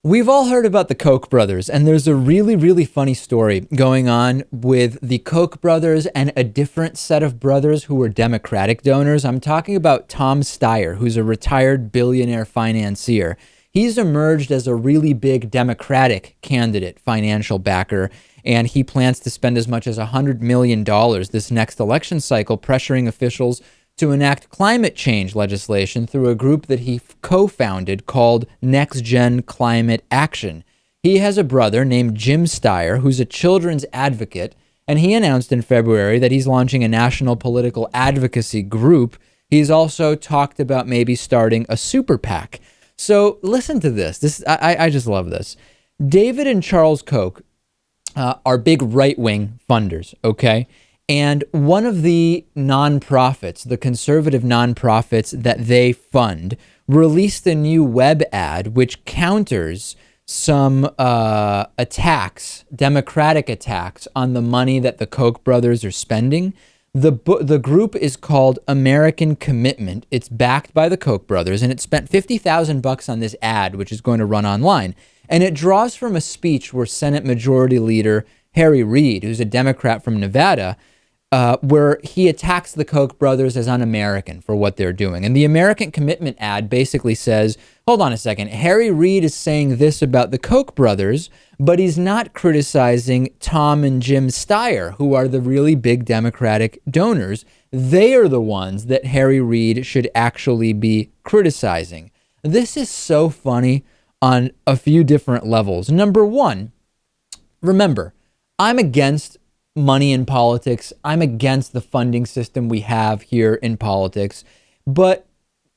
We've all heard about the Koch brothers, and there's a really, really funny story going on with the Koch brothers and a different set of brothers who were Democratic donors. I'm talking about Tom Steyer, who's a retired billionaire financier. He's emerged as a really big Democratic candidate, financial backer, and he plans to spend as much as $100 million this next election cycle pressuring officials to enact climate change legislation through a group that he co-founded called Next Gen Climate Action. He has a brother named Jim Steyer, who's a children's advocate, and he announced in February that he's launching a national political advocacy group. He's also talked about maybe starting a super PAC. So listen to this. I just love this. David and Charles Koch are big right-wing funders, okay? And one of the nonprofits, the conservative nonprofits that they fund, released a new web ad which counters some attacks, democratic attacks on the money that the Koch brothers are spending. The group is called American Commitment. It's backed by the Koch brothers, and it spent $50,000 on this ad, which is going to run online. And it draws from a speech where Senate Majority Leader Harry Reid, who's a Democrat from Nevada, where he attacks the Koch brothers as un-American for what they're doing. And the American Commitment ad basically says, hold on a second, Harry Reid is saying this about the Koch brothers, but he's not criticizing Tom and Jim Steyer, who are the really big Democratic donors. They are the ones that Harry Reid should actually be criticizing. This is so funny on a few different levels. Number one, remember, I'm against money in politics. I'm against the funding system we have here in politics. But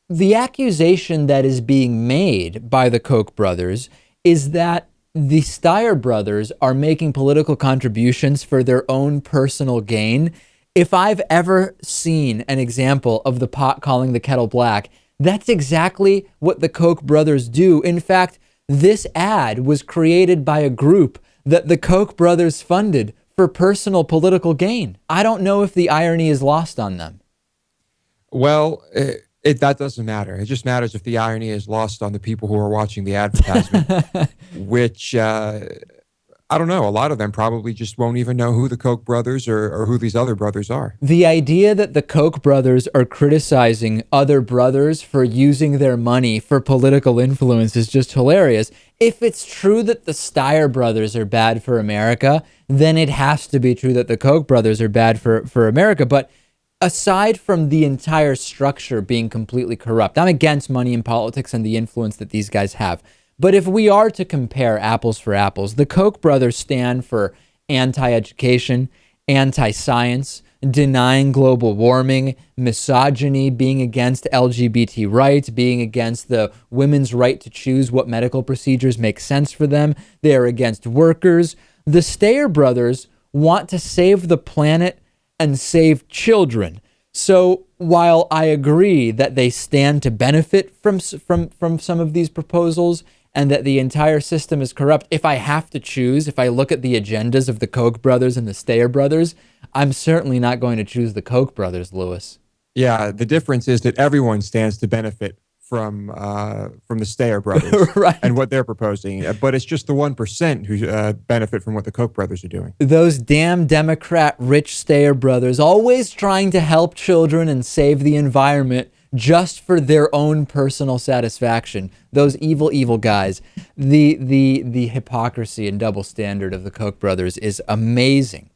the accusation that is being made by the Koch brothers is that the Steyer brothers are making political contributions for their own personal gain. If I've ever seen an example of the pot calling the kettle black, that's exactly what the Koch brothers do. In fact, this ad was created by a group that the Koch brothers funded for personal political gain. I don't know if the irony is lost on them. Well, that doesn't matter. It just matters if the irony is lost on the people who are watching the advertisement, which I don't know. A lot of them probably just won't even know who the Koch brothers or who these other brothers are. The idea that the Koch brothers are criticizing other brothers for using their money for political influence is just hilarious. If it's true that the Steyer brothers are bad for America, then it has to be true that the Koch brothers are bad for America. But aside from the entire structure being completely corrupt, I'm against money in politics and the influence that these guys have. But if we are to compare apples for apples, the Koch brothers stand for anti-education, anti-science, denying global warming, misogyny, being against LGBT rights, being against the women's right to choose what medical procedures make sense for them. They are against workers. The Steyer brothers want to save the planet and save children. So while I agree that they stand to benefit from some of these proposals and that the entire system is corrupt, if I have to choose, if I look at the agendas of the Koch brothers and the Steyer brothers, I'm certainly not going to choose the Koch brothers, Lewis. Yeah, the difference is that everyone stands to benefit from the Steyer brothers Right. and what they're proposing, but it's just the 1% who benefit from what the Koch brothers are doing. Those damn Democrat rich Steyer brothers always trying to help children and save the environment just for their own personal satisfaction. Those evil, evil guys. The hypocrisy and double standard of the Koch brothers is amazing.